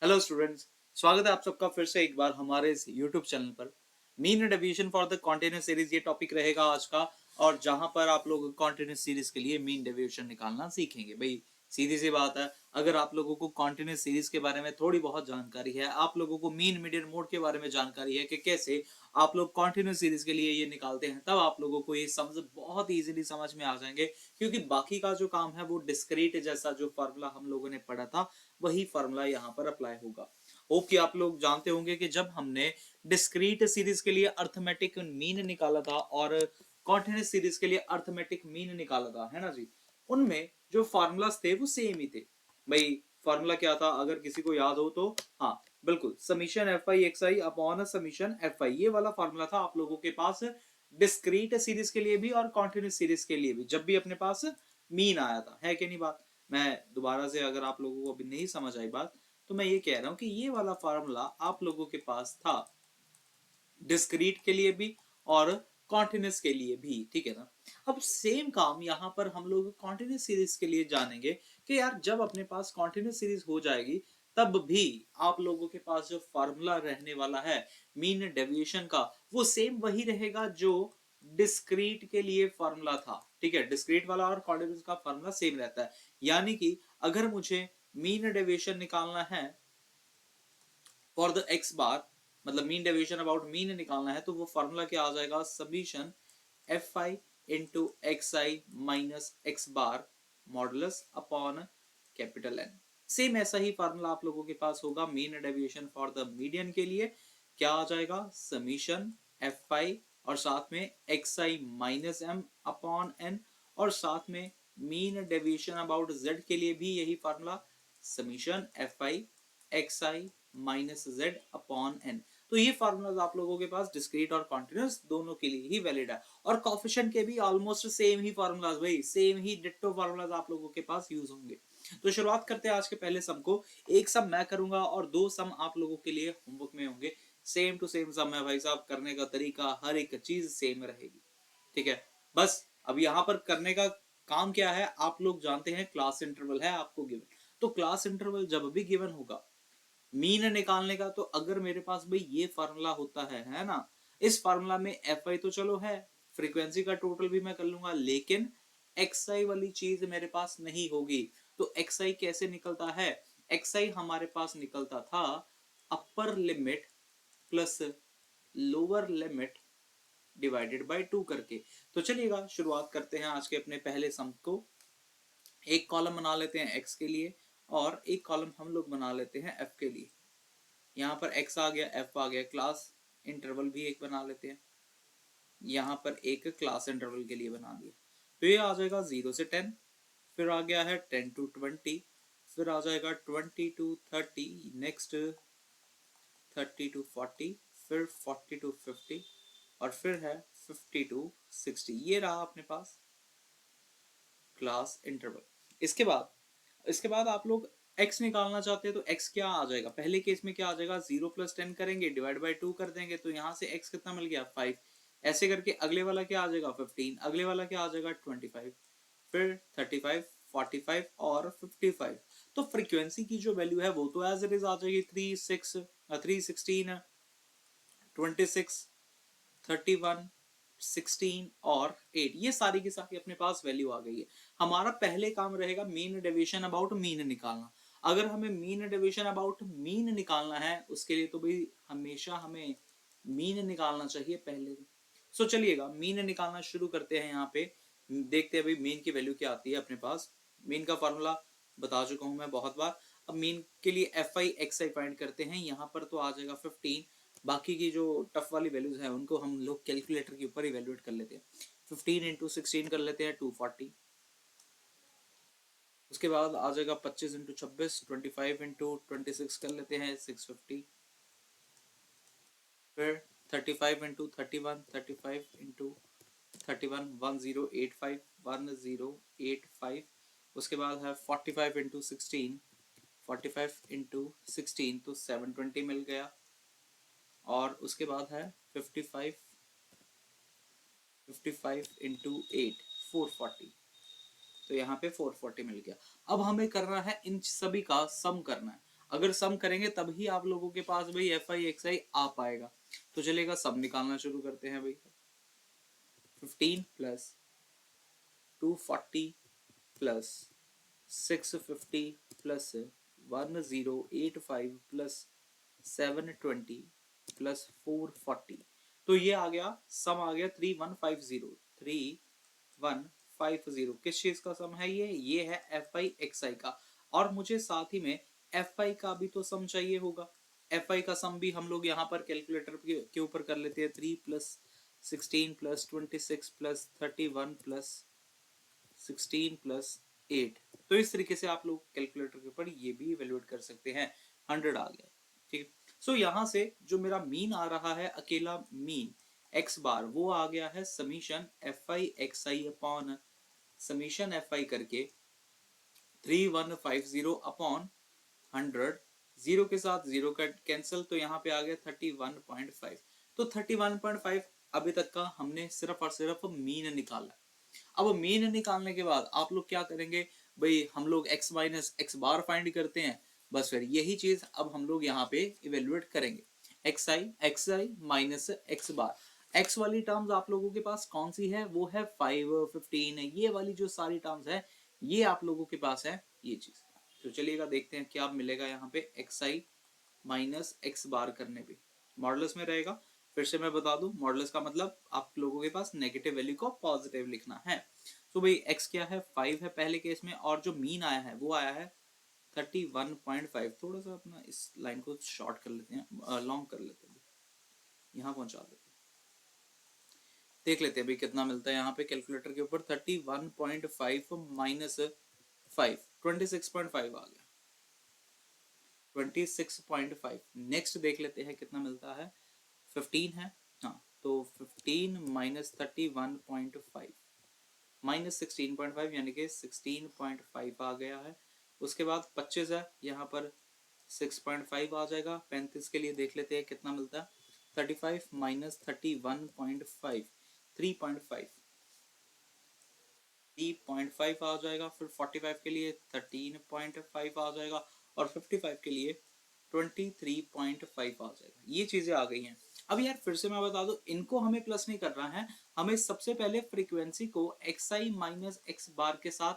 Hello students, स्वागत है आप सबका फिर से एक बार हमारे इस यूट्यूब चैनल पर। Mean deviation for the continuous series ये टॉपिक रहेगा आज का। और जहां पर आप लोग कॉन्टिन्यूस सीरीज के लिए मीन डेविएशन निकालना सीखेंगे। भाई सीधी सी बात है, अगर आप लोगों को कॉन्टिन्यूस सीरीज के बारे में थोड़ी बहुत जानकारी है, आप लोगों को मीन मीडियन मोड के बारे में जानकारी है कि कैसे आप लोग कॉन्टिन्यूस सीरीज के लिए ये निकालते हैं, तब आप लोगों को ये समझ बहुत इजीली समझ में आ जाएंगे। क्योंकि बाकी का जो काम है वो डिस्क्रीट जैसा जो फॉर्मूला हम लोगों ने पढ़ा था वही फॉर्मूला यहाँ पर अप्लाई होगा। होप कि आप लोग जानते होंगे कि जब हमने डिस्क्रीट सीरीज के लिए अर्थमेटिक मीन निकाला था और कॉन्टिन्यूस सीरीज के लिए अर्थमेटिक मीन निकाला था, है ना जी, उनमें जो फॉर्मूलाज थे वो सेम ही थे। भाई फॉर्मूला क्या था अगर किसी को याद हो तो? हाँ बिल्कुल, summation F I x I upon summation F I, ये वाला फॉर्मूला था आप लोगों के पास डिस्क्रीट सीरीज के लिए भी और कॉन्टिन्यूस सीरीज के लिए भी, जब भी अपने पास मीन आया था। है कि नहीं बात? मैं दोबारा से, अगर आप लोगों को अभी नहीं समझ आई बात, तो मैं ये कह रहा हूं कि ये वाला फार्मूला आप लोगों के पास था डिस्क्रीट के लिए भी और कॉन्टिन्यूस के लिए भी, ठीक है ना। अब सेम काम यहाँ पर हम लोग कॉन्टिन्यूस सीरीज के लिए जानेंगे कि यार जब अपने पास कॉन्टिन्यूस सीरीज हो जाएगी तब भी आप लोगों के पास जो फार्मूला रहने वाला है मीन डेविएशन का, वो सेम वही रहेगा जो डिस्क्रीट के लिए फार्मूला था। ठीक है, डिस्क्रीट वाला और कॉन्टिन्यूस का फार्मूला सेम रहता है। यानी कि अगर मुझे मीन डेविएशन निकालना है फॉर द एक्स बार, मतलब मीन डेविएशन अबाउट मीन निकालना है, तो वो फॉर्मूला क्या आ जाएगा? Summation F I into x I minus x bar modulus upon capital N. Same ऐसा ही फॉर्मूला आप लोगों के पास होगा mean deviation for the median के लिए। क्या आ जाएगा? समीशन एफ आई और साथ में एक्स आई माइनस एम अपॉन एन, और साथ में मीन डेविएशन अबाउट जेड के लिए भी यही formula, summation F I x I minus z upon n. तो ये फार्मूलाज आप लोगों के पास डिस्क्रीट और कॉन्टिन्यूस दोनों के लिए ही वैलिड है। और कोफिशिएंट के भी ऑलमोस्ट सेम ही फार्मूलाज, भाई सेम ही डिट्टो फार्मूलाज आप लोगों के पास यूज होंगे। तो शुरुआत करते हैं आज के पहले सम को। एक सम मैं करूंगा और दो सम आप लोगों के लिए होमवर्क में होंगे। सेम टू सेम सम है भाई साहब, करने का तरीका हर एक चीज सेम रहेगी। ठीक है, बस अब यहाँ पर करने का काम क्या है, आप लोग जानते हैं क्लास इंटरवल है आपको गिवन। तो क्लास इंटरवल जब भी गिवन होगा मीन निकालने का, तो अगर मेरे पास भाई ये फार्मूला होता है ना, इस फार्मूला में एफ आई तो चलो है, फ्रीक्वेंसी का टोटल भी मैं कर लूंगा, लेकिन एक्स आई वाली चीज मेरे पास नहीं होगी। तो एक्स आई कैसे निकलता है? एक्स आई हमारे पास निकलता था upper limit plus lower limit divided by 2 करके। तो चलिएगा शुरुआत करते हैं आज के अपने पहले सम को। एक कॉलम बना लेते हैं एक्स के लिए और एक कॉलम हम लोग बना लेते हैं एफ के लिए। यहाँ पर एक्स आ गया, एफ आ गया, क्लास इंटरवल भी एक बना लेते हैं। यहाँ पर एक क्लास इंटरवल के लिए बना दिया, तो ये आ जाएगा 0 से 10, फिर आ गया है 10 to 20, फिर आ जाएगा 20 to 30, नेक्स्ट 30 to 40, फिर 40 to 50, और फिर है 50 to 60। ये रहा अपने पास क्लास इंटरवल। इसके बाद आप लोग x निकालना चाहते हैं, तो x क्या आ जाएगा? पहले केस में क्या आ जाएगा? 0 + 10 करेंगे, डिवाइड बाय 2 कर देंगे, तो यहाँ से x कितना मिल गया? 5। ऐसे करके अगले वाला क्या आ जाएगा? 15, अगले वाला क्या आ जाएगा? 25, फिर 35, 45 और 55। तो फ्रीक्वेंसी की जो वैल्यू है वो तो एज इट इज आ जाएगी 316, 26, 31, 16 और 8। ये सारी की सारी अपने पास वैल्यू आ गई है। हमारा पहले काम रहेगा मीन डेविएशन अबाउट मीन निकालना। अगर हमें मीन डेविएशन अबाउट मीन निकालना है, उसके लिए तो भाई हमेशा हमें मीन निकालना चाहिए पहले। सो चलिएगा मीन निकालना शुरू करते हैं। यहाँ पे देखते हैं भाई मीन की वैल्यू क्या आती है अपने पास। मीन का फॉर्मूला बता चुका हूं मैं बहुत बार। अब मीन के लिए F I x I find करते हैं। यहाँ पर तो आ जाएगा 15। बाकी की जो टफ वाली वैल्यूज है उनको हम लोग कैलकुलेटर के ऊपर इवेल्युएट कर लेते हैं। 15 इंटू 16 कर लेते हैं 240। उसके बाद आ जाएगा 25 इंटू 26, 25 इंटू 26 कर लेते हैं 650। फिर 35 इंटू 31, 35 इंटू 31, 1085, 1085। उसके बाद है 45 इंटू 16, 45 इंटू 16 तो 720 मिल गया। और उसके बाद है 55 इंटू 8, 440, तो यहाँ पे 440 मिल गया। अब हमें करना है इन सभी का सम करना है। अगर सम करेंगे तभी आप लोगों के पास भाई एफ आई एक्स आई आ पाएगा। तो चलेगा, सम निकालना शुरू करते हैं भाई। 15 plus 240 plus 650 plus 1085 plus 720 plus 440, तो ये आ गया सम आ गया 3150। 3150 किस चीज का सम है? ये है एफ आई एक्स आई का। और मुझे साथ ही में एफ आई का भी तो सम चाहिए होगा। एफ आई का सम भी हम लोग यहाँ पर कैलकुलेटर के ऊपर कर लेते हैं। 3 plus 16 plus 26 plus 31 plus 16 plus 8। तो इस तरीके से आप लोग कैलकुलेटर के ऊपर ये भी इवेल्युएट कर सकते हैं। 100 आ गया, ठीक है। सो यहाँ से जो मेरा मीन आ रहा है, अकेला मीन एक्स बार, वो आ गया है summation F I x I upon summation F I करके 3150 अपॉन 100। जीरो के साथ जीरो का कैंसिल, तो यहाँ पे आ गया 31.5। तो 31.5 अभी तक का हमने सिर्फ और सिर्फ मीन निकाला। अब मीन निकालने के बाद आप लोग क्या करेंगे भाई, हम लोग x माइनस एक्स बार फाइंड करते हैं। बस फिर यही चीज अब हम लोग यहाँ पे इवेल्युएट करेंगे। एक्स आई माइनस एक्स बार। एक्स वाली टर्म्स आप लोगों के पास कौन सी है? वो है 5, 15, ये वाली जो सारी टर्म्स है ये आप लोगों के पास है ये चीज। तो चलिएगा देखते हैं क्या मिलेगा यहाँ पे एक्स आई माइनस एक्स बार करने पे। मॉडुलस में रहेगा। फिर से मैं बता दूं, मॉडुलस का मतलब आप लोगों के पास नेगेटिव वैल्यू को पॉजिटिव लिखना है। तो भाई x क्या है? 5 है पहले केस में, और जो मीन आया है वो आया है 31.5। थोड़ा सा अपना इस लाइन को शॉर्ट कर लेते हैं, लॉन्ग कर लेते हैं, यहाँ पहुंचा देते हैं। देख लेते हैं भाई कितना मिलता है यहाँ पे कैलकुलेटर के ऊपर। 31.5 माइनस 5, 26.5 आ गया। 26.5। नेक्स्ट देख लेते हैं कितना मिलता है। 15 है, हाँ, तो 15 माइनस 31.5 माइनस 16.5 यानी कि 16.5 आ गया है। उसके बाद 25 है, यहाँ पर 6.5 आ जाएगा। 35 के लिए देख लेते हैं कितना मिलता है। 35 माइनस 31.5 3.5 3.5 आ जाएगा। फिर 45 के लिए 13.5 आ जाएगा, और 55 के लिए 23.5 आ जाएगा। ये चीजें आ गई हैं। अब यार फिर से मैं बता दूं, इनको हमें प्लस नहीं करना है। हमें सबसे पहले फ्रीक्वेंसी को एक्स आई माइनस एक्स बार के साथ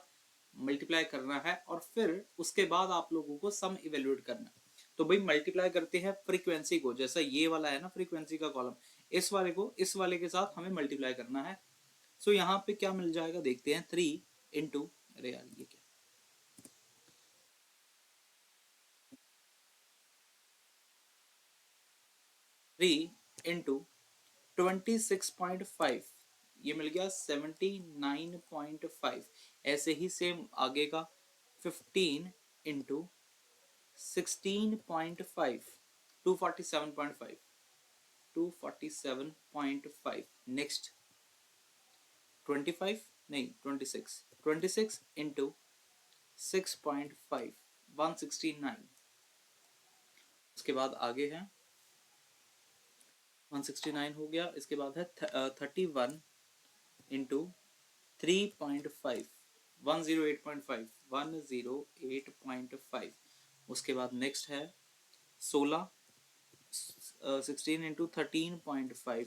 मल्टीप्लाई करना है, और फिर उसके बाद आप लोगों को सम इवेल्युएट करना है। तो भाई मल्टीप्लाई करते हैं फ्रीक्वेंसी को, जैसा ये वाला है ना फ्रीक्वेंसी का कॉलम, इस वाले को इस वाले के साथ हमें मल्टीप्लाई करना है। सो यहाँ पे क्या मिल जाएगा देखते हैं। 3 इंटू, अरे यार ये क्या, 3 इंटू 26.5, ये मिल गया 79.5। ऐसे ही सेम आगे का 15 इंटू 16.5, 247.5, 247.5। नेक्स्ट 25, नहीं 26, 26 इंटू 6.5, 169। उसके बाद आगे है 169 हो गया। इसके बाद है 31 इंटू 3.5, 108.5, 108.5। उसके बाद नेक्स्ट है 16, 16 इंटू 13.5,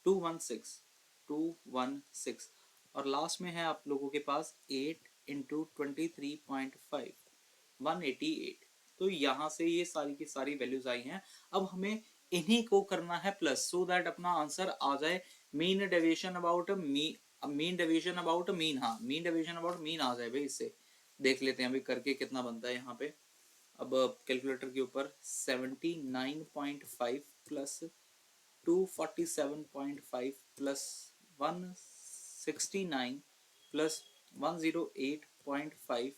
216, 216। और लास्ट में है आप लोगों के पास 8 इंटू 23.5, 188। तो यहाँ से ये सारी की सारी वैल्यूज आई हैं। अब हमें इन्हीं को करना है प्लस, सो दैट अपना आंसर आ जाए mean deviation about mean deviation about mean. हाँ, मीन डेविएशन अबाउट मीन आ जाए भाई। इससे देख लेते हैं अभी करके कितना बनता है यहाँ पे। अब कैलकुलेटर के ऊपर 79.5 plus 247.5 plus 169 plus 108.5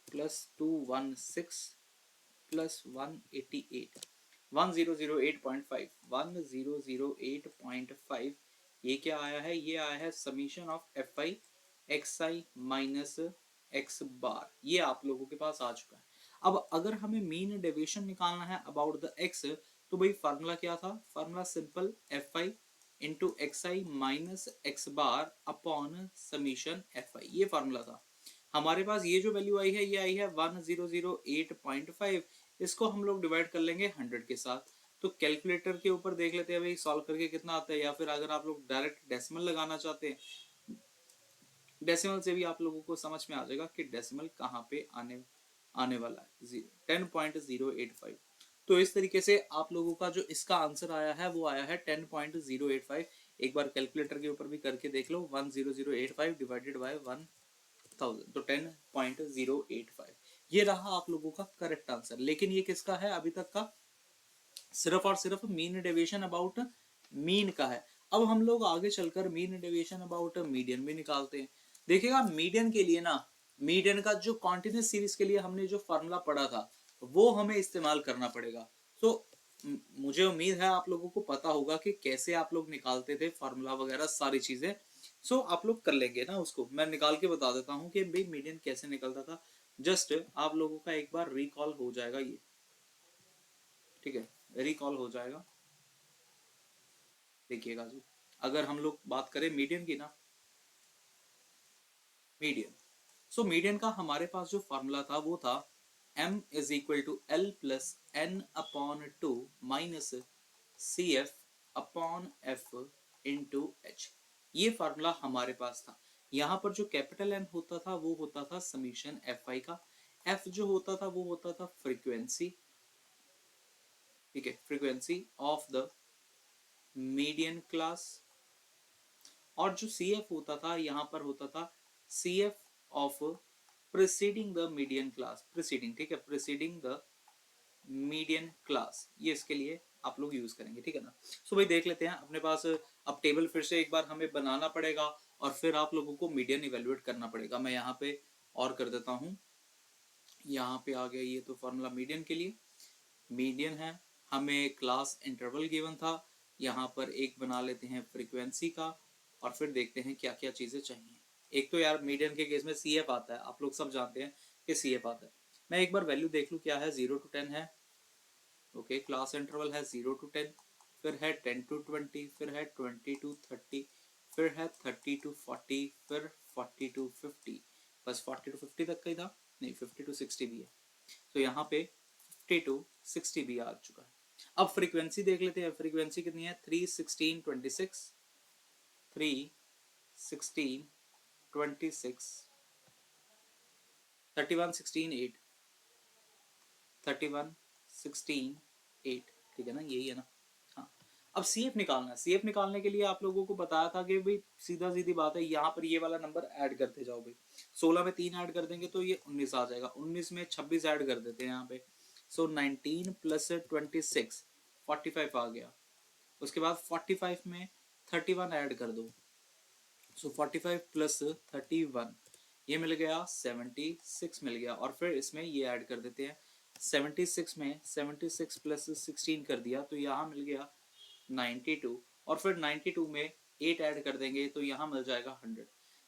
plus 216 plus 188, 1008.5, 1008.5। ये क्या आया है? ये आया है summation of F I x I minus x bar. ये आप लोगों के पास आ चुका है। अब अगर हमें मीन डेविएशन निकालना है अबाउट द एक्स, तो भाई फार्मूला क्या था? Formula simple, F I into x I minus x bar upon summation F I. ये फार्मूला था। हमारे पास ये जो वैल्यू आई है ये आई है 1008.5। इसको हम लोग डिवाइड कर लेंगे 100 के साथ। तो कैलकुलेटर के ऊपर देख लेते हैं भाई सॉल्व करके कितना आता है, या फिर अगर आप लोग डायरेक्ट डेसिमल लगाना चाहते हैं, डेसिमल से भी आप लोगों को समझ में आ जाएगा कि डेसिमल कहाँ पे आने आने वाला है, 10.085। तो इस तरीके से आप लोगों का जो इसका आंसर आया है वो आया है 10.085। एक बार कैलकुलेटर के ऊपर भी करके देख लो, 10085 डिवाइडेड बाय 1000, तो 10.085 ये रहा आप लोगों का करेक्ट आंसर। लेकिन ये किसका है अभी तक का, सिर्फ और सिर्फ मीन डेविएशन अबाउट मीन का है। अब हम लोग आगे चलकर मीन डेविएशन अबाउट मीडियन भी निकालते हैं। देखिएगा मीडियन के लिए ना, मीडियन का जो कॉन्टिन्यूस सीरीज के लिए हमने जो फॉर्मूला पढ़ा था वो हमें इस्तेमाल करना पड़ेगा। तो मुझे उम्मीद है आप लोगों को पता होगा कि कैसे आप लोग निकालते थे फॉर्मूला वगैरह सारी चीजें। सो आप लोग कर लेंगे ना, उसको मैं निकाल के बता देता हूँ कि भाई मीडियन कैसे निकलता था। जस्ट आप लोगों का एक बार रिकॉल हो जाएगा ये, ठीक है, रिकॉल हो जाएगा। देखिएगा जी, अगर हम लोग बात करें मीडियन की ना, मीडियन, सो मीडियन का हमारे पास जो फॉर्मूला था वो था m is equal to l plus n upon two minus c f upon f into h. ये फार्मूला हमारे पास था। यहाँ पर जो कैपिटल एन होता था वो होता था समीशन एफ आई का, एफ जो होता था वो होता था फ्रीक्वेंसी, ठीक है, frequency of the median class, और जो सी एफ होता था यहाँ पर होता था c f of preceding the median class, preceding, ठीक है, प्रिसीडिंग द मीडियन क्लास, ये इसके लिए आप लोग यूज करेंगे, ठीक है ना। सो भाई देख लेते हैं अपने पास, अब टेबल फिर से एक बार हमें बनाना पड़ेगा और फिर आप लोगों को मीडियन इवेल्युएट करना पड़ेगा। मैं यहाँ पे और कर देता हूँ, यहाँ पे आ गया ये तो फॉर्मूला मीडियन के लिए। मीडियन है, हमें क्लास इंटरवल गिवन था, यहाँ पर एक बना लेते हैं फ्रीक्वेंसी का, और फिर देखते हैं क्या क्या चीजें चाहिए। एक तो यार मीडियन के केस में सी एफ आता है, आप लोग सब जानते हैं कि सी एफ आता है। मैं एक बार वैल्यू देख लूँ क्या है, 0 to 10 है, ओके, क्लास इंटरवल है 0 to 10, फिर है 10 to 20, फिर है 20 to 30, फिर है 30 to 40, फिर 40 to 50, बस 40 to 50 तक का ही था, नहीं 50 to 60 भी है, तो यहाँ पे 50 to 60 भी आ चुका है। अब फ्रीक्वेंसी देख लेते हैं, फ्रीक्वेंसी कितनी है, 3 16 26, 3 16 26, 31 16 8, 31 16 8, ठीक है ना, यही है ना। हाँ, अब सी एफ निकालना है। सी एफ निकालने के लिए आप लोगों को बताया था कि भाई सीधा सीधी बात है, यहाँ पर ये वाला नंबर ऐड करते जाओ भाई। 16 में 3 ऐड कर देंगे तो ये 19 आ जाएगा, 19 में 26 ऐड कर देते हैं यहाँ पे, सो 19 प्लस 26 45 आ गया। उसके बाद 45 में 31 ऐड कर दो, सो 45 प्लस 31 ये मिल गया 76 मिल गया, और फिर इसमें ये ऐड कर देते हैं 76 में 76 प्लस 16 कर दिया तो यहाँ मिल गया 92, और फिर 92 में 8 ऐड कर देंगे तो यहाँ मिल जाएगा 100।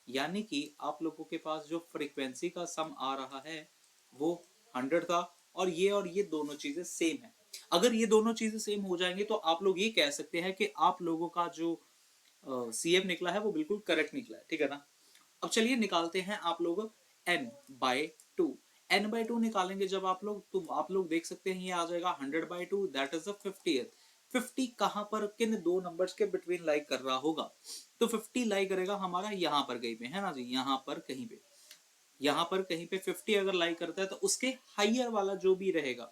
यानी कि आप लोगों के पास जो फ्रीक्वेंसी का सम आ रहा है वो 100 था, और ये दोनों चीजें सेम है। अगर ये दोनों चीजें सेम हो जाएंगे तो आप लोग ये कह सकते हैं कि आप लोगों का जो सी एफ निकला है वो बिल्कुल करेक्ट निकला है, ठीक है ना। अब चलिए निकालते हैं आप लोग n/2। n/2 निकालेंगे जब आप लोग, तो आप लोग देख सकते हैं ये आ जाएगा 100/2, दैट इज द 50th। 50 कहां पर किन दो नंबर्स के बिटवीन लाई कर रहा होगा, तो 50 लाई करेगा हमारा यहाँ पर कहीं पे, है ना जी, यहाँ पर कहीं पे, यहाँ पर कहीं पे 50 अगर लाई करता है तो उसके हाइयर वाला जो भी रहेगा,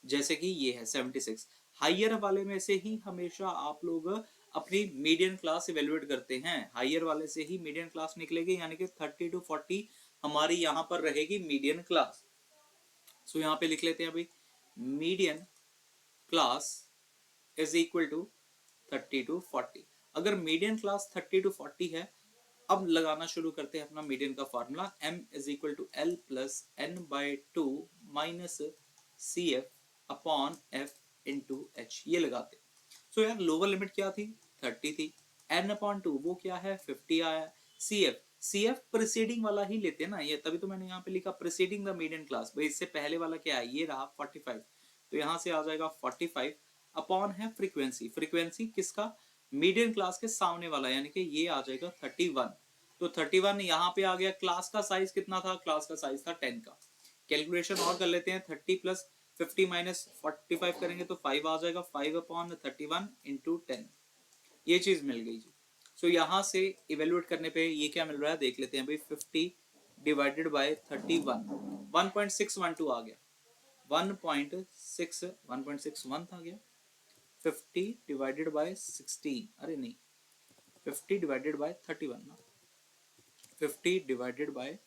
जैसे कि ये है 76, हाइयर वाले में से ही हमेशा आप लोग अपनी मीडियन क्लास इवेल्युएट करते हैं, हाइयर वाले से ही मीडियन क्लास निकलेगी, यानी कि 30 to 40 हमारी यहाँ पर रहेगी मीडियन क्लास। सो यहाँ पे लिख लेते हैं भाई, median class is equal to 30 to 40। अगर मीडियन क्लास 30 to 40 है, अब लगाना शुरू करते हैं अपना मीडियन का formula, m is equal to l plus n/2 minus c f upon f into h, ये लगाते। सो यार लोअर लिमिट क्या थी, 30 थी, n/2 वो क्या है, 50 आया, सी एफ प्रीसीडिंग वाला ही लेते हैं ना ये, तभी तो मैंने यहाँ पे लिखा प्रीसीडिंग द मीडियन क्लास, भाई इससे पहले वाला क्या है, ये रहा 45, तो यहाँ से आ जाएगा 45 अपॉन है फ्रीक्वेंसी, फ्रीक्वेंसी किसका, मीडियन क्लास के सामने वाला, यानी कि ये आ जाएगा 31, तो 31 यहाँ पे आ गया। क्लास का साइज कितना था, क्लास का साइज था 10 का। कैलकुलेशन और कर लेते हैं, 30 प्लस 50 माइनस 45 करेंगे तो 5 आ जाएगा, 5/31 इंटू 10, ये चीज मिल गई जी। सो यहाँ से इवेल्युएट करने पे ये क्या मिल रहा है देख लेते हैं भाई। 50 डिवाइडेड बाय 31, 1.612 आ गया, 1.61 आ गया। 50 डिवाइडेड बाय 16, अरे नहीं, 50 डिवाइडेड बाय 31 ना, 50 डिवाइडेड बाय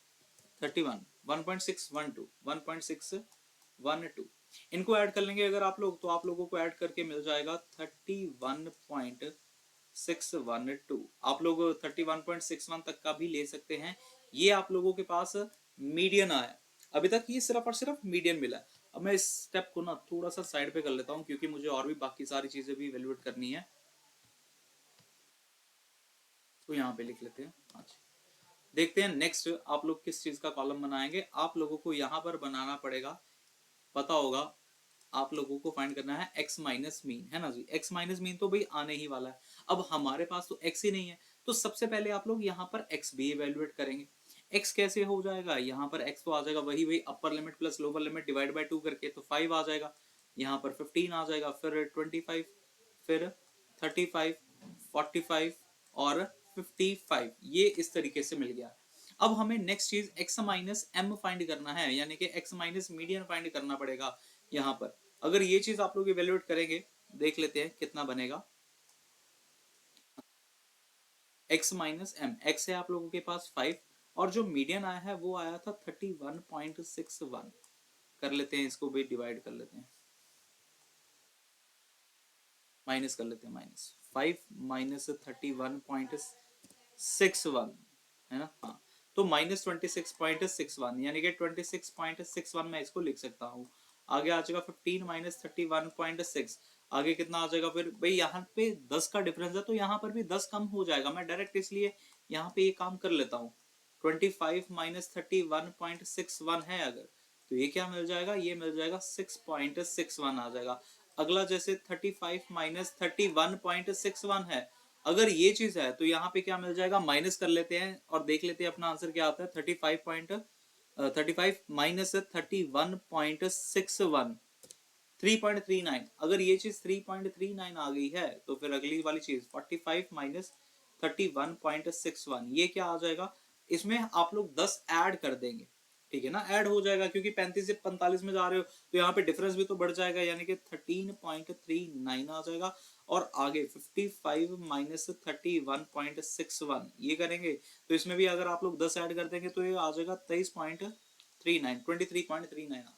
31, 1.612, 1.612। इनको ऐड कर लेंगे अगर आप लोग, तो आप लोगों को ऐड करके मिल जाएगा 31.612। आप लोग 31.61 तक का भी ले सकते हैं। ये आप लोगों के पास मीडियन आया। अभी तक ये सिर्फ और सिर्फ मीडियन मिला। अब मैं इस स्टेप को ना थोड़ा सा साइड पे कर लेता हूँ क्योंकि मुझे और भी बाकी सारी चीजें भी इवेल्युएट करनी है। तो यहाँ पे लिख लेते हैं। अच्छा, देखते हैं नेक्स्ट आप लोग किस चीज का कॉलम बनाएंगे। आप लोगों को यहाँ पर बनाना पड़ेगा, पता होगा आप लोगों को फाइंड करना है x माइनस मीन, है ना जी। x माइनस मीन तो भाई आने ही वाला है। अब हमारे पास तो x ही नहीं है, तो सबसे पहले आप लोग यहाँ पर x भी इवेल्युएट करेंगे। x कैसे हो जाएगा, यहाँ पर x तो आ जाएगा वही वही upper limit plus lower limit divide by 2 करके, तो 5 आ जाएगा। यहाँ पर 15 आ जाएगा, फिर 25, फिर 35, 45 और 55, ये इस तरीके से मिल गया। अब हमें नेक्स्ट चीज x माइनस m फाइंड करना है, यानी कि x माइनस मीडियन फाइंड करना पड़ेगा यहाँ पर। अगर ये चीज आप लोग इवेल्युएट करेंगे, देख लेते हैं कितना बनेगा। x माइनस m, x है आप लोगों के पास 5 और जो मीडियन आया है वो आया था 31.61। कर लेते हैं इसको भी डिवाइड कर लेते हैं, माइनस कर लेते हैं, माइनस 5 माइनस 31.61 है ना। हाँ, तो माइनस 26.61 यानी कि 26.61 मैं इसको लिख सकता हूँ। आगे आ जाएगा 15 माइनस 31.6, आगे कितना आ जाएगा फिर भाई। यहाँ पे 10 का डिफरेंस है तो यहाँ पर भी 10 कम हो जाएगा। मैं डायरेक्ट इसलिए यहाँ पे ये काम कर लेता हूँ। 25 माइनस 31.61 है अगर, तो ये क्या मिल जाएगा, ये मिल जाएगा 6.61 आ जाएगा। अगला जैसे 35 माइनस 31.61 है, अगर ये चीज है तो यहाँ पे क्या मिल जाएगा, माइनस कर लेते हैं और देख लेते हैं अपना आंसर क्या आता है। 35 माइनस 31.61, 3.39। अगर ये चीज 3.39 आ गई है तो फिर अगली वाली चीज 45 माइनस 31.61, ये क्या आ जाएगा। इसमें आप लोग 10 ऐड कर देंगे, ठीक है ना, ऐड हो जाएगा क्योंकि 35 से 45 में जा रहे हो तो यहाँ पे डिफरेंस भी तो बढ़ जाएगा, यानी कि 13.39 आ जाएगा। और आगे 55 माइनस 31.61 ये करेंगे तो इसमें भी अगर आप लोग 10 ऐड कर देंगे तो ये आ जाएगा 23.39, 23.39 आ जाएगा।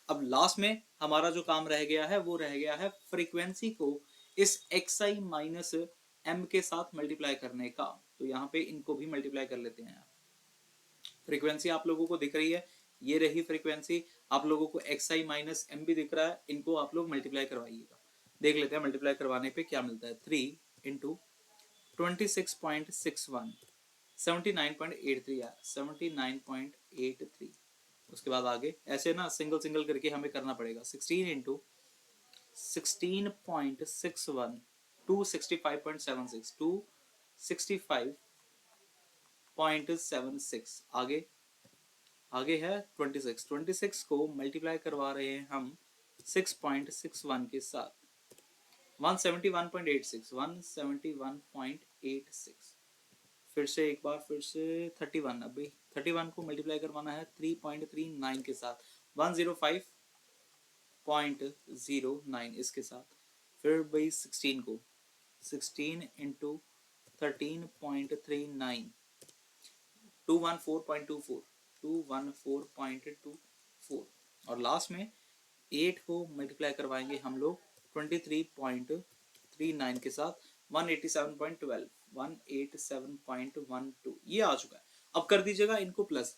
अब लास्ट में हमारा जो काम रह गया है वो रह गया है फ्रीक्वेंसी को इस xi माइनस m के साथ मल्टीप्लाई करने का। तो यहाँ पे इनको भी मल्टीप्लाई कर लेते हैं। फ्रीक्वेंसी आप लोगों को दिख रही है, ये रही फ्रीक्वेंसी। आप लोगों को xi माइनस m भी दिख रहा है, इनको आप लोग मल्टीप्लाई करवाइएगा। देख लेते हैं मल्टीप्लाई करवाने पे क्या मिलता है। 3 इंटू 26.61, 79.83 है, 79.83। उसके बाद आगे ऐसे ना सिंगल सिंगल करके हमें करना पड़ेगा। 16 इंटू 16.61, 265.76, 265.76। आगे आगे है 26, 26 को मल्टीप्लाई करवा रहे हैं हम 6.61 के साथ, 171.86, 171.86। फिर से एक बार फिर से 31, अभी 31 को मल्टीप्लाई करवाना है 3.39 के साथ, 105.09 इसके साथ। फिर भाई 16 को 16 इंटू 13.39, 214.24, 214.24। और लास्ट में 8 को मल्टीप्लाई करवाएंगे हम लोग 23.39 के साथ, 187.12, 187.12 ये आ चुका है। अब कर दीजिएगा इनको प्लस।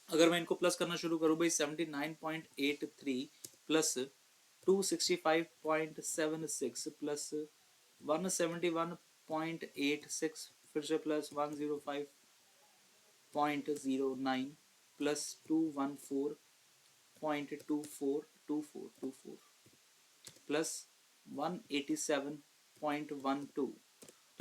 अगर मैं इनको प्लस करना शुरू करूँ भाई, 79.83 प्लस 265.76 प्लस 171.86, फिर से प्लस 105.09 प्लस 214.24 प्लस 187.12।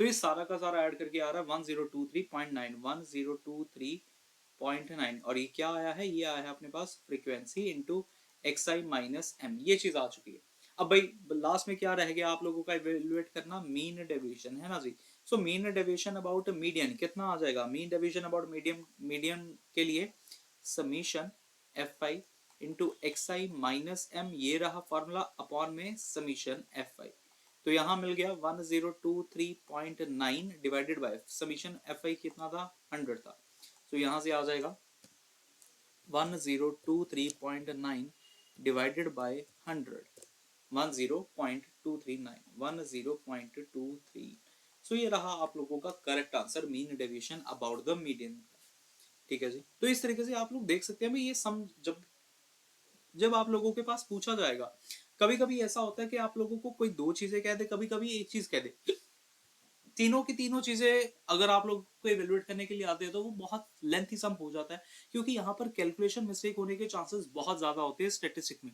तो ये सारा का सारा ऐड करके आ रहा है 1023.9, 1023.9। और ये क्या आया है, ये आया है अपने पास frequency into xi minus m, ये चीज आ चुकी है। अब भाई लास्ट में क्या रह गया आप लोगों का इवेल्युएट करना, मीन डेविएशन, है ना जी। So mean deviation about median कितना आ जाएगा, mean deviation about medium, median के लिए summation F I into x I minus M, ये रहा फॉर्मूला, अपॉन में समीशन एफ आई। तो यहाँ मिल गया 1023.9 divided by summation F I कितना था, 100 था। तो यहाँ से आ जाएगा 1023.9 डिवाइडेड बाय 100, 10.239, सो ये रहा आप लोगों का correct answer, mean deviation about the median. ठीक है जी। तो इस तरीके से आप लोग देख सकते हैं भाई, ये सम जब जब आप लोगों के पास पूछा जाएगा, कभी कभी ऐसा होता है कि आप लोगों को कोई दो चीजें कह दे, कभी कभी एक चीज कह दे, तीनों की तीनों चीजें अगर आप लोग को इवेल्युएट करने के लिए आते हैं तो वो बहुत लेंथी सम हो जाता है, क्योंकि यहाँ पर कैलकुलेशन मिस्टेक होने के चांसेस बहुत ज्यादा होते हैं स्टैटिस्टिक्स में।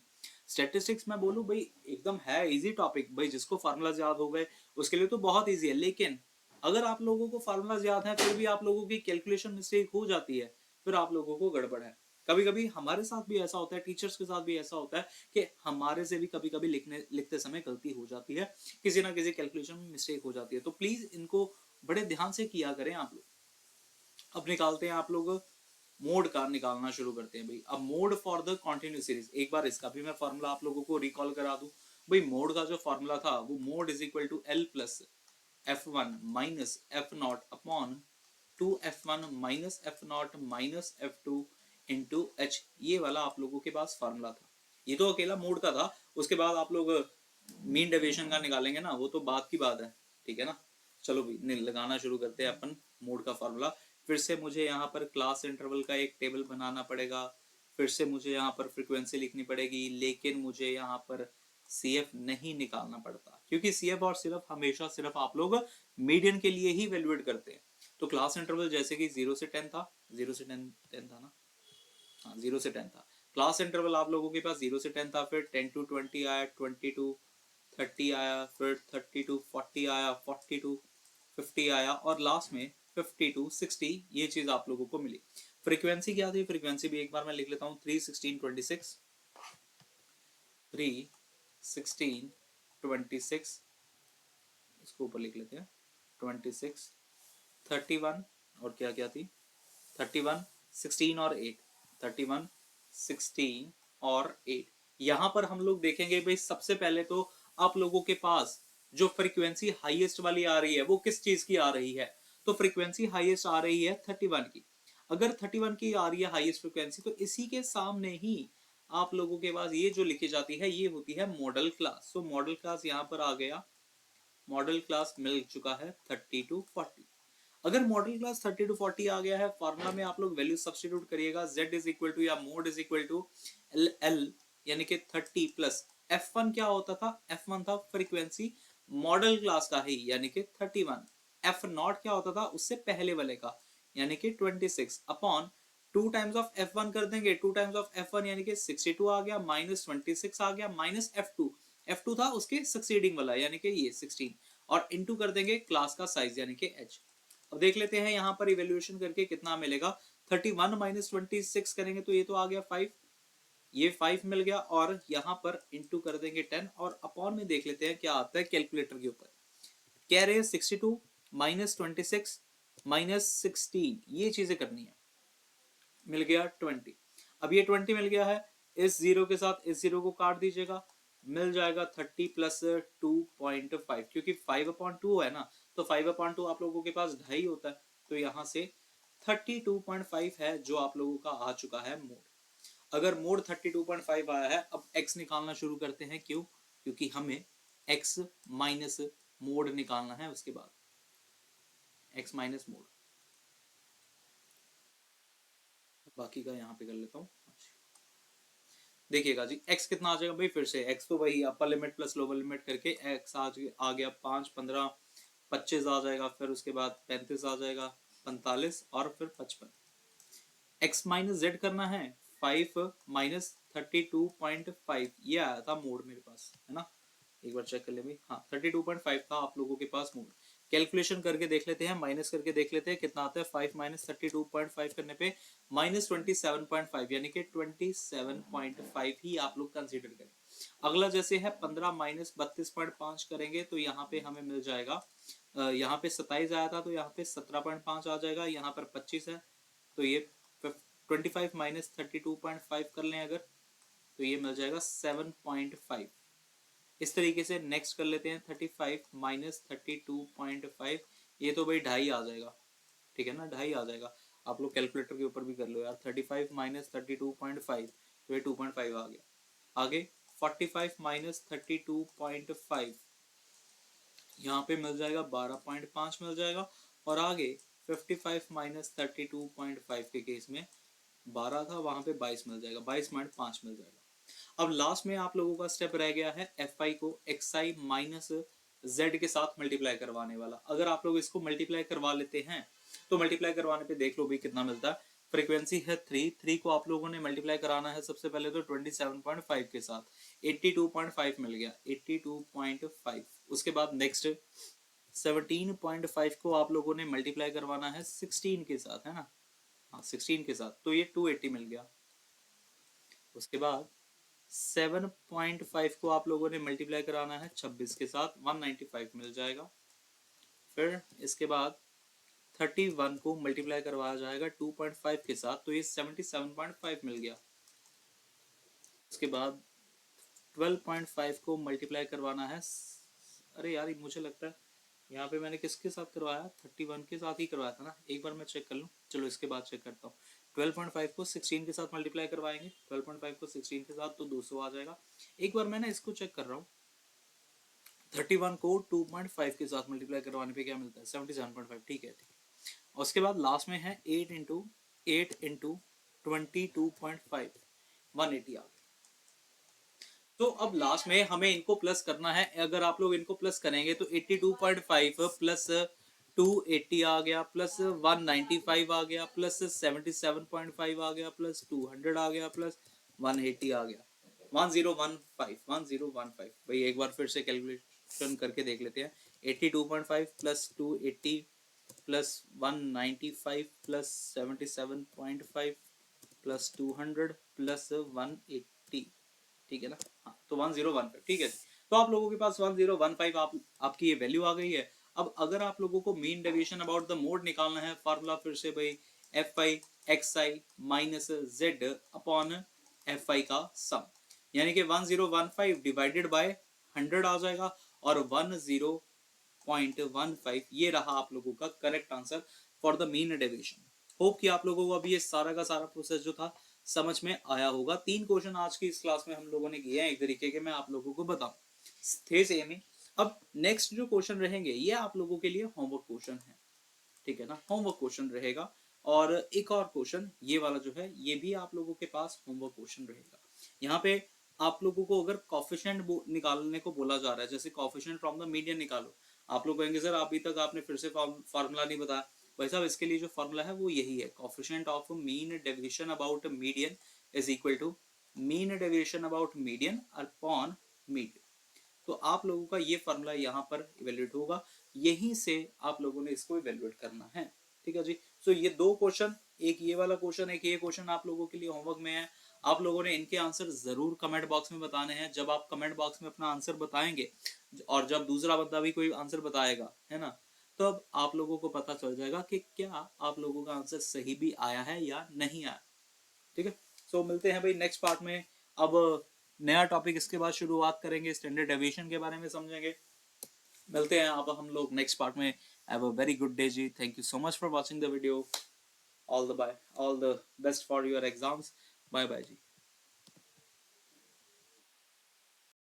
स्टैटिस्टिक्स में बोलूं भाई एकदम है इजी टॉपिक, भाई जिसको फार्मूलाज याद हो गए उसके लिए तो बहुत इजी है, लेकिन अगर आप लोगों को फार्मूलाज याद है फिर भी आप लोगों की कैलकुलेशन मिस्टेक हो जाती है, फिर आप लोगों को गड़बड़ है। कभी कभी हमारे साथ भी ऐसा होता है, टीचर्स के साथ भी ऐसा होता है कि हमारे से भी कभी कभी लिखते समय गलती हो जाती है, किसी ना किसी कैलकुलेशन में मिस्टेक हो जाती है। तो प्लीज इनको बड़े ध्यान से किया करें आप लोग। अब निकालते हैं आप लोग, मोड का निकालना शुरू करते हैं भाई। अब mode for the continuous series, एक बार इसका भी मैं फॉर्मूला आप लोगों को रिकॉल करा दूं। भाई मोड का जो फॉर्मूला था वो mode is equal to l plus f one minus f naught upon two f one minus f naught minus f two into h, ये वाला आप लोगों के पास फॉर्मूला था। ये तो अकेला मोड का था, उसके बाद आप लोग मीन डेविएशन का निकालेंगे ना, वो तो बात की बात है, ठीक है ना। चलो भी लगाना शुरू करते हैं अपन मोड का फॉर्मूला। फिर से मुझे यहाँ पर क्लास इंटरवल का एक टेबल बनाना पड़ेगा, फिर से मुझे यहाँ पर फ्रीक्वेंसी लिखनी पड़ेगी, लेकिन मुझे यहाँ पर सी एफ नहीं निकालना पड़ता, क्योंकि सी एफ और सिर्फ हमेशा सिर्फ आप लोग मीडियन के लिए ही इवेल्युएट करते हैं। तो क्लास इंटरवल जैसे कि 0 से 10 था, 0 से 10 था ना, हाँ 0 से 10 था। क्लास इंटरवल आप लोगों के पास 0 से 10 था, फिर 10 टू 20 आया, 20 टू 30 आया, फिर 30 टू 40 आया, 40 टू 50 आया, और लास्ट में 50 टू 60 ये चीज आप लोगों को मिली। फ्रीक्वेंसी क्या थी, फ्रीक्वेंसी भी एक बार मैं लिख लेता हूँ, 31626, 31626, इसको ऊपर लिख लेते हैं 26, 31, और क्या क्या थी 31, 16 और 8, 31, 16 और 8। यहाँ पर हम लोग देखेंगे भाई सबसे पहले तो आप लोगों के पास जो फ्रीक्वेंसी हाईएस्ट वाली आ रही है वो किस चीज की आ रही है, तो फ्रीक्वेंसी हाईएस्ट आ रही है 31 की। अगर 31 की आ रही है हाईएस्ट फ्रीक्वेंसी, तो इसी के सामने ही आप लोगों के पास ये जो लिखी जाती है ये होती है मॉडल क्लास। सो मॉडल क्लास यहाँ पर आ गया, मॉडल क्लास मिल चुका है 30 टू 40। अगर मॉडल क्लास 30 टू 40 आ गया है, फॉर्मूला में आप लोग वैल्यू सब्स्टिट्यूट करिएगा, z इज इक्वल टू या mode is equal to l यानी कि 30 प्लस f1 क्या होता था, f1 था फ्रीक्वेंसी मॉडल क्लास का ही यानी कि 31, f नॉट क्या होता था उससे पहले वाले का यानी कि 26 अपॉन 2 टाइम्स ऑफ f1 कर देंगे, 2 टाइम्स ऑफ f1 यानी कि 62 आ गया, माइनस 26 आ गया, माइनस f2 था उसके सक्सीडिंग वाला यानी कि ये 16, और इनटू कर देंगे क्लास का साइज यानी कि h। अब देख लेते हैं यहाँ पर इवेल्युएशन करके कितना मिलेगा, 31 माइनस 26 करेंगे तो ये तो आ गया 5, ये 5 मिल गया, और यहाँ पर इंटू कर देंगे 10, और अपॉन में देख लेते हैं क्या आता है कैलकुलेटर के ऊपर। कह रहे हैं 62 माइनस 26 माइनस 16, ये चीजें करनी है। मिल गया 20, अब ये 20 मिल गया है, इस जीरो के साथ इस जीरो को काट दीजिएगा, मिल जाएगा 30 प्लस 2.5, क्योंकि 5/2 है ना, तो 5/2 आप लोगों के पास 2.5 होता है, तो यहाँ से 32.5 है जो आप लोगों का आ चुका है मोड। अगर मोड 32.5 आया है, अब x निकालना शुरू करते हैं, क्यों, क्योंकि हमें x माइनस मोड निकालना है, उसके बाद x माइनस मोड, बाकी का यहाँ पे कर लेता हूँ। देखिएगा जी x कितना आ जाएगा भाई, फिर से x तो वही upper limit plus lower limit करके x आ गया 5, 15, 25 आ जाएगा, फिर उसके बाद 35 आ जाएगा, 45 और फिर 55। x माइनस जेड करना है, 5 माइनस 32.5, ये आया था मोड मेरे पास, है ना, एक बार चेक कर ले भाई, हाँ 32.5 था आप लोगों के पास मोड। कैलकुलेशन करके देख लेते हैं, माइनस करके देख लेते हैं कितना आता है। 5 माइनस 32.5 करने पे माइनस 27.5, यानी कि 27.5 ही आप लोग कंसिडर करें। अगला जैसे है 15 माइनस 32.5 करेंगे तो यहाँ पे हमें मिल जाएगा, यहाँ पे 27 आया था तो यहाँ पे 17.5 आ जाएगा, यहाँ पर 25 है तो ये 25 माइनस 32.5 कर लें अगर, तो ये मिल जाएगा 7.5। इस तरीके से नेक्स्ट कर लेते हैं 35 माइनस 32.5, ये तो भाई 2.5 आ जाएगा, ठीक है ना, 2.5 आ जाएगा। आप लोग कैलकुलेटर के ऊपर भी कर लो यार, 35 माइनस 32.5 तो ये 2.5 आ गया। आगे 45 माइनस 32.5, यहाँ पे मिल जाएगा 12.5 मिल जाएगा। और आगे 55 माइनस 32.5 के केस में 12 था, वहां पे 22 मिल जाएगा, 22.5 मिल जाएगा। अब लास्ट में आप लोगों का स्टेप रह गया है एफ आई को एक्स आई माइनस जेड के साथ मल्टीप्लाई करवाने वाला। अगर आप लोग इसको मल्टीप्लाई करवा लेते हैं तो मल्टीप्लाई करवाने पे देख लो भी कितना मिलता है। फ्रीक्वेंसी है 3 को आप लोगों ने मल्टीप्लाई कराना है सबसे पहले तो 27.5 के साथ, 82.5 मिल गया, 82.5। उसके बाद नेक्स्ट 17.5 को आप लोगों ने मल्टीप्लाई करवाना है 16 के साथ, है ना, हाँ 16 के साथ, तो ये 280 मिल गया। उसके बाद 7.5 को आप लोगों ने मल्टीप्लाई कराना है 26 के साथ, 195 मिल जाएगा। फिर इसके बाद 31 को मल्टीप्लाई करवाया जाएगा 2.5 के साथ, तो ये 77.5 मिल गया। उसके बाद 12.5 को मल्टीप्लाई करवाना है, अरे यार मुझे लगता है यहाँ पे मैंने किसके साथ करवाया, 31 के साथ ही करवाया था ना, एक बार मैं चेक कर लूँ, चलो इसके बाद चेक करता हूँ। 12.5 को 16 के साथ मल्टीप्लाई करवाएंगे, 12.5 को 16 के साथ तो 200 आ जाएगा। एक बार मैं ना इसको चेक कर रहा हूँ, 31 को 2.5 के साथ मल्टीप्लाई करवाने पे क्या मिलता है, 77.5, ठीक है। उसके बाद लास्ट में है 8 इंटू 22.5, 180 आ गया। तो अब लास्ट में हमें इनको प्लस करना है। अगर आप लोग इनको प्लस करेंगे तो 82.5 प्लस 280 आ गया, प्लस 195 आ गया, प्लस 77.5 आ गया, प्लस 200 आ गया, प्लस 180 आ गया, 1015 भाई एक बार फिर से कैलकुलेशन करके देख लेते हैं। 82.5 plus 280 plus 195 plus 77.5 plus 200 plus 180, ठीक है ना, हाँ तो 1015, ठीक है। तो आप लोगों के पास 1015 आपकी ये वैल्यू आ गई है। अब अगर आप लोगों को mean deviation about the mode निकालना है, फार्मूला फिर से भाई F I x I minus z upon F I का सम, यानी कि 1015 डिवाइडेड बाय 100 आ जाएगा और 10.15 ये रहा आप लोगों का correct answer for the mean deviation. Hope कि आप लोगों को अभी ये सारा का सारा प्रोसेस जो था समझ में आया होगा। 3 क्वेश्चन आज की इस क्लास में हम लोगों ने किए हैं एक तरीके के, मैं आप लोगों को बताऊं थे सेम ही। अब नेक्स्ट जो क्वेश्चन रहेंगे ये आप लोगों के लिए होमवर्क क्वेश्चन है, ठीक है ना, होमवर्क क्वेश्चन रहेगा। और एक और क्वेश्चन ये वाला जो है ये भी आप लोगों के पास होमवर्क क्वेश्चन रहेगा। यहाँ पे आप लोगों को अगर कॉफिशिएंट निकालने को बोला जा रहा है, जैसे कॉफिशिएंट फ्रॉम द मीडियन निकालो, आप लोग कहेंगे सर अभी तक आपने फिर से फार्मूला नहीं बताया। भाई साहब इसके लिए जो फार्मूला है वो यही है, coefficient of mean deviation about median is equal to mean deviation about median upon median. तो आप लोगों का ये फार्मूला यहाँ पर इवेल्युएट होगा, यहीं से आप लोगों ने इसको इवेल्युएट करना है, ठीक है जी। सो ये 2 क्वेश्चन, एक ये वाला क्वेश्चन, एक ये क्वेश्चन आप लोगों के लिए होमवर्क में है। आप लोगों ने इनके आंसर जरूर कमेंट बॉक्स में बताने हैं। जब आप कमेंट बॉक्स में अपना आंसर बताएंगे और जब दूसरा बंदा भी कोई आंसर बताएगा, है ना, तो अब आप लोगों को पता चल जाएगा कि क्या आप लोगों का आंसर सही भी आया है या नहीं आया, ठीक है। सो मिलते हैं भाई नेक्स्ट पार्ट में। अब नया टॉपिक इसके बाद शुरुआत करेंगे, स्टैंडर्ड डेविएशन के बारे में समझेंगे। मिलते हैं अब हम लोग नेक्स्ट पार्ट में। Have a very good day जी, thank you so much for watching the video, all the best for your exams, bye bye ji.